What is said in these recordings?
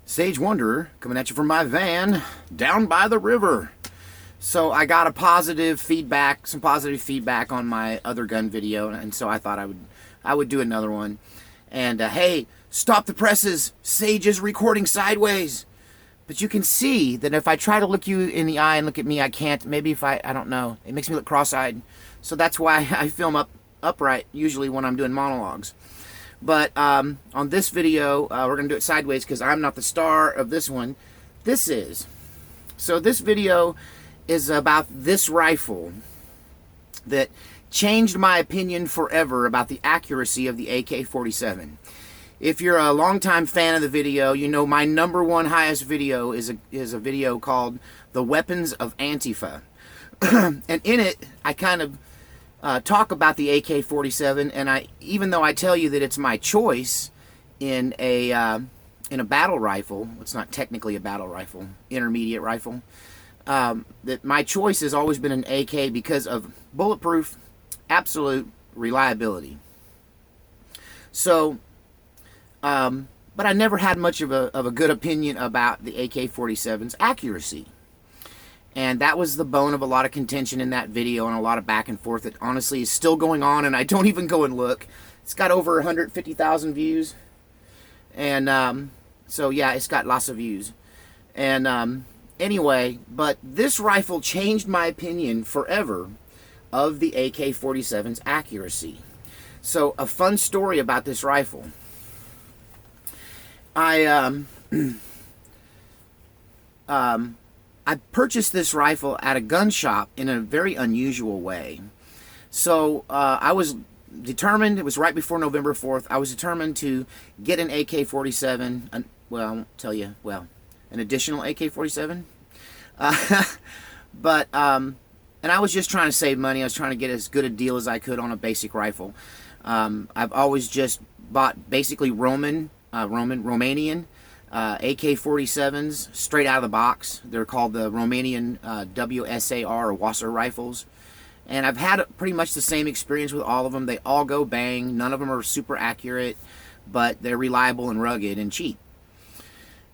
Sage Wanderer coming at you from my van down by the river. So I got some positive feedback on my other gun video, and so I thought I would do another one. And hey, stop the presses! Sage is recording sideways. But you can see that if I try to look you in the eye and look at me, I can't. Maybe if I don't know, it makes me look cross-eyed. So that's why I film upright usually when I'm doing monologues. But on this video, we're going to do it sideways because I'm not the star of this one. So this video is about this rifle that changed my opinion forever about the accuracy of the AK-47. If you're a longtime fan of the video, you know my number one highest video is a video called The Weapons of Antifa. And in it, I kind of talk about the AK-47, and even though I tell you that it's my choice in a battle rifle, it's not technically a battle rifle, intermediate rifle, that my choice has always been an AK because of bulletproof, absolute reliability. So, but I never had much of a good opinion about the AK-47's accuracy. And that was the bone of a lot of contention in that video and a lot of back and forth that honestly is still going on, and I don't even go and look. It's got over 150,000 views. And so yeah, it's got lots of views. And anyway, but this rifle changed my opinion forever of the AK-47's accuracy. So a fun story about this rifle. I purchased this rifle at a gun shop in a very unusual way. So I was determined, it was right before November 4th, I was determined to get an AK-47, well, I won't tell you, well, an additional AK-47. And I was just trying to save money. I was trying to get as good a deal as I could on a basic rifle. I've always just bought basically Romanian AK-47s straight out of the box. They're called the Romanian WSAR or Wasser rifles. And I've had pretty much the same experience with all of them. They all go bang. None of them are super accurate, but they're reliable and rugged and cheap.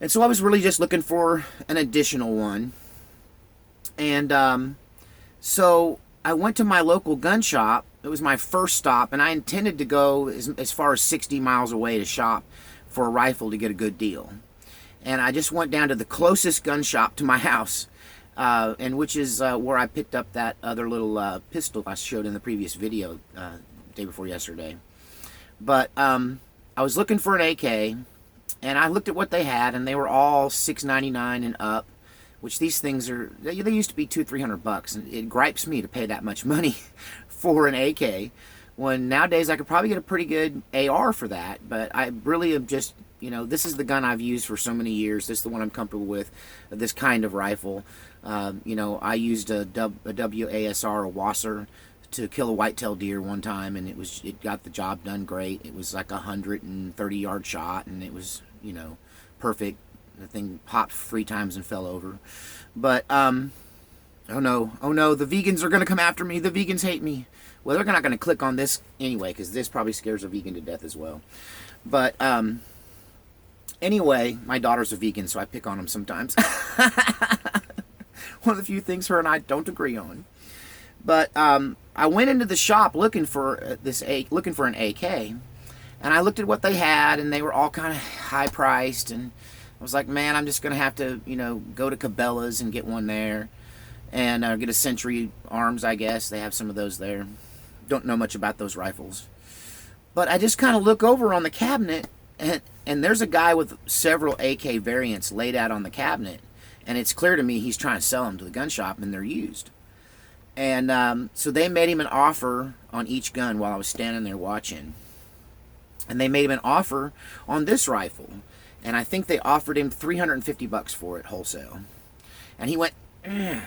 And so I was really just looking for an additional one. And so I went to my local gun shop. It was my first stop, and I intended to go as far as 60 miles away to shop for a rifle to get a good deal. And I just went down to the closest gun shop to my house, and which is where I picked up that other little pistol I showed in the previous video day before yesterday. But I was looking for an AK, and I looked at what they had, and they were all $699 and up, which these things are, they used to be $200-300, and it gripes me to pay that much money for an AK, when nowadays I could probably get a pretty good AR for that. But I really am just, you know, this is the gun I've used for so many years. This is the one I'm comfortable with, this kind of rifle. You know, I used a WASR, a Wasser, to kill a whitetail deer one time, and it got the job done great. It was like a 130-yard shot, and it was, you know, perfect. The thing popped 3 times and fell over. But oh no, the vegans are gonna come after me. The vegans hate me. Well, they're not gonna click on this anyway, because this probably scares a vegan to death as well. But anyway, my daughter's a vegan, so I pick on them sometimes. One of the few things her and I don't agree on. But I went into the shop looking for an AK, and I looked at what they had, and they were all kind of high priced, and I was like, man, I'm just gonna have to, you know, go to Cabela's and get one there, and get a Century Arms, I guess. They have some of those there. Don't know much about those rifles. But I just kind of look over on the cabinet, and there's a guy with several AK variants laid out on the cabinet, and it's clear to me he's trying to sell them to the gun shop, and they're used. And so they made him an offer on each gun while I was standing there watching. And they made him an offer on this rifle, and I think they offered him $350 for it wholesale. And he went, "Ugh."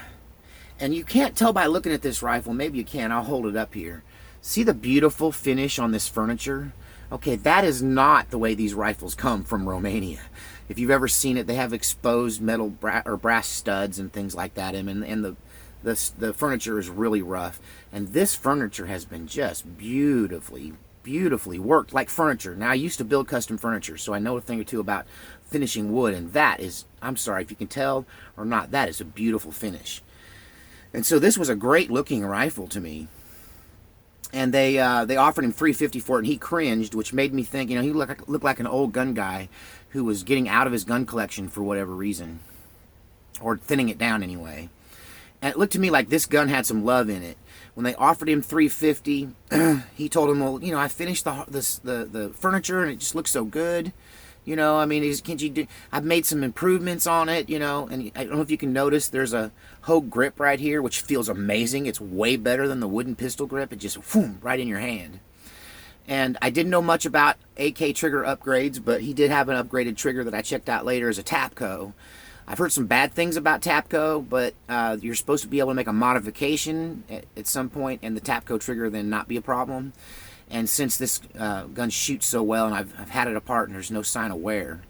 And you can't tell by looking at this rifle. Maybe you can. I'll hold it up here. See the beautiful finish on this furniture? Okay, that is not the way these rifles come from Romania. If you've ever seen it, they have exposed metal brass studs and things like that, and the furniture is really rough. And this furniture has been just beautifully beautifully worked like furniture. Now, I used to build custom furniture, so I know a thing or two about finishing wood, and that is, I'm sorry if you can tell or not, that is a beautiful finish. And so this was a great looking rifle to me. And they offered him $350 for it, and he cringed, which made me think, he looked like an old gun guy who was getting out of his gun collection for whatever reason, or thinning it down anyway. And it looked to me like this gun had some love in it. When they offered him $350, he told him, well, I finished the furniture and it just looks so good. Can't you do? I've made some improvements on it, and I don't know if you can notice, there's a Hogue grip right here, which feels amazing. It's way better than the wooden pistol grip. It just, whoom, right in your hand. And I didn't know much about AK trigger upgrades, but he did have an upgraded trigger that I checked out later as a Tapco. I've heard some bad things about Tapco, but you're supposed to be able to make a modification at some point, and the Tapco trigger then not be a problem. And since this gun shoots so well, and I've had it apart, and there's no sign of wear.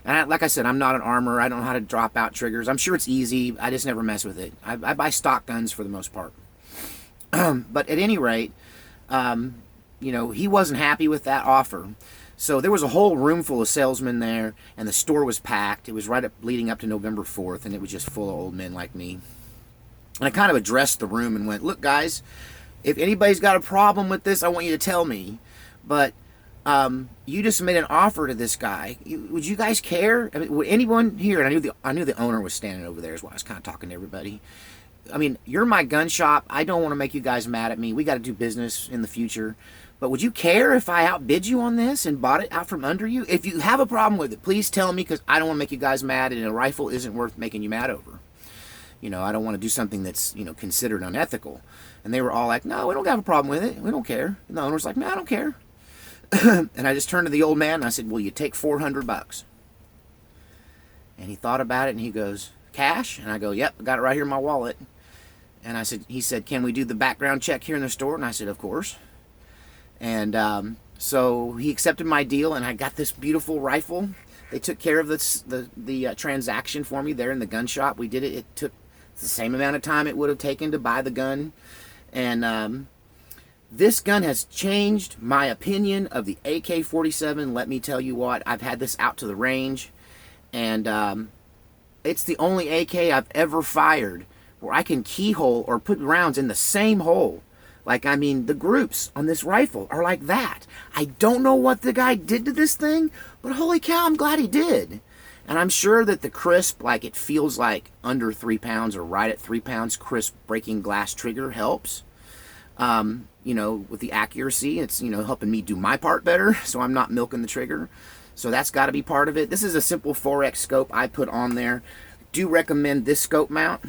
And like I said, I'm not an armor. I don't know how to drop out triggers. I'm sure it's easy. I just never mess with it. I buy stock guns for the most part. But at any rate, he wasn't happy with that offer. So there was a whole room full of salesmen there, and the store was packed. It was leading up to November 4th, and it was just full of old men like me. And I kind of addressed the room and went, look, guys, if anybody's got a problem with this, I want you to tell me. But you just made an offer to this guy. Would you guys care? I mean, would anyone here? And I knew the owner was standing over there as well. I was kind of talking to everybody. I mean, you're my gun shop. I don't want to make you guys mad at me. We got to do business in the future. But would you care if I outbid you on this and bought it out from under you? If you have a problem with it, please tell me, because I don't want to make you guys mad, and a rifle isn't worth making you mad over. I don't want to do something that's, considered unethical. And they were all like, no, we don't have a problem with it. We don't care. And the owner's like, no, I don't care. And I just turned to the old man and I said, will you take $400? And he thought about it and he goes, cash? And I go, yep, I got it right here in my wallet. And he said, can we do the background check here in the store? And I said, of course. And so he accepted my deal, and I got this beautiful rifle. They took care of the transaction for me there in the gun shop. We did it. It took the same amount of time it would have taken to buy the gun. And this gun has changed my opinion of the AK-47. Let me tell you what, I've had this out to the range, and it's the only AK I've ever fired where I can keyhole or put rounds in the same hole. The groups on this rifle are like that. I don't know what the guy did to this thing, but holy cow, I'm glad he did. And I'm sure that the crisp, it feels like under 3 pounds or right at 3 pounds, crisp breaking glass trigger helps. With the accuracy, it's, helping me do my part better, so I'm not milking the trigger. So that's got to be part of it. This is a simple 4X scope I put on there. Do recommend this scope mount.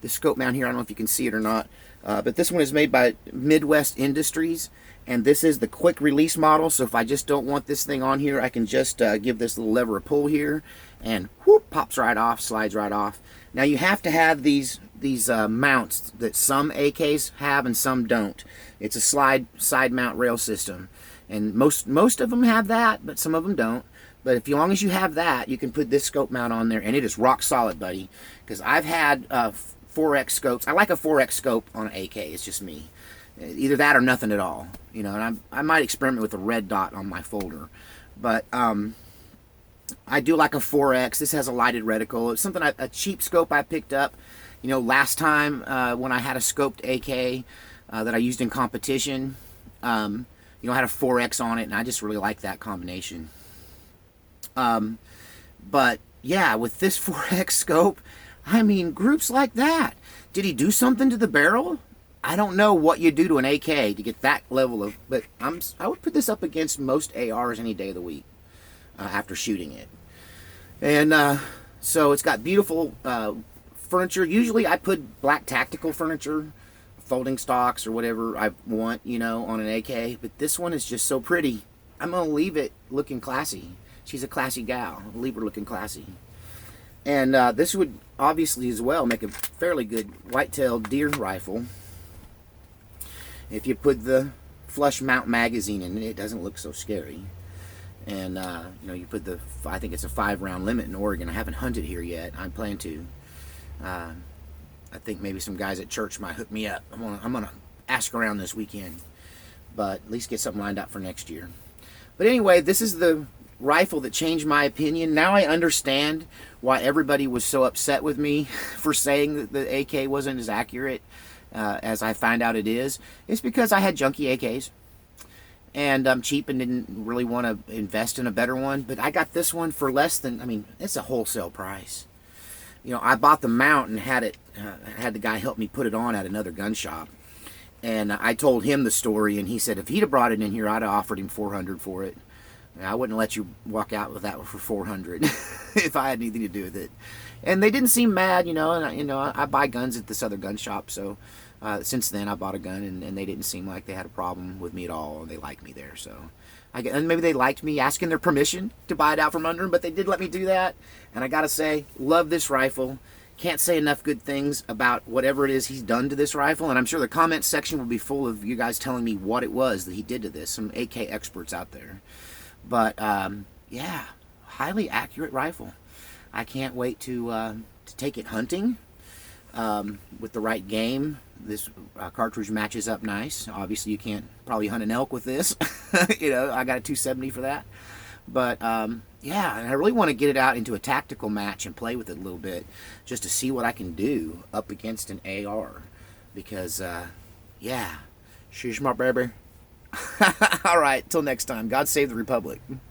This scope mount here, I don't know if you can see it or not. But this one is made by Midwest Industries, and this is the quick release model. So if I just don't want this thing on here, I can just give this little lever a pull here, and whoop, pops right off, slides right off. Now you have to have these mounts that some AKs have and some don't. It's a side mount rail system, and most of them have that, but some of them don't. But as long as you have that, you can put this scope mount on there, and it is rock solid, buddy. Because I've had 4X scopes. I like a 4X scope on an AK. It's just me. Either that or nothing at all. And I might experiment with a red dot on my folder. But I do like a 4X. This has a lighted reticle. It's something, a cheap scope I picked up. Last time when I had a scoped AK that I used in competition, I had a 4X on it, and I just really like that combination. But yeah, with this 4X scope, groups like that. Did he do something to the barrel? I don't know what you do to an AK to get that level of, but I would put this up against most ARs any day of the week after shooting it. And so it's got beautiful furniture. Usually I put black tactical furniture, folding stocks or whatever I want, on an AK. But this one is just so pretty. I'm going to leave it looking classy. She's a classy gal. I'll leave her looking classy. And this would obviously as well make a fairly good white-tailed deer rifle. If you put the flush mount magazine in it, it doesn't look so scary. And you put I think it's a 5-round limit in Oregon. I haven't hunted here yet. I plan to. I think maybe some guys at church might hook me up. I'm gonna ask around this weekend. but at least get something lined up for next year. But anyway, this is the rifle that changed my opinion. Now I understand why everybody was so upset with me for saying that the AK wasn't as accurate as I find out it is. It's because I had junky AKs, and I'm cheap and didn't really want to invest in a better one. But I got this one for less than, I mean, it's a wholesale price. You know, I bought the mount and had it, had the guy help me put it on at another gun shop. And I told him the story, and he said if he'd have brought it in here, I'd have offered him $400 for it. I wouldn't let you walk out with that for $400 if I had anything to do with it. And they didn't seem mad, you know. And I buy guns at this other gun shop, so since then I bought a gun, and they didn't seem like they had a problem with me at all. They liked me there, so and maybe they liked me asking their permission to buy it out from under them, but they did let me do that. And I gotta say, love this rifle. Can't say enough good things about whatever it is he's done to this rifle, and I'm sure the comment section will be full of you guys telling me what it was that he did to this. Some AK experts out there. But yeah, highly accurate rifle. I can't wait to take it hunting with the right game. This cartridge matches up nice. Obviously, you can't probably hunt an elk with this. You know, I got a 270 for that. But yeah, and I really want to get it out into a tactical match and play with it a little bit, just to see what I can do up against an AR. Because yeah, she's my baby. All right, till next time. God save the Republic.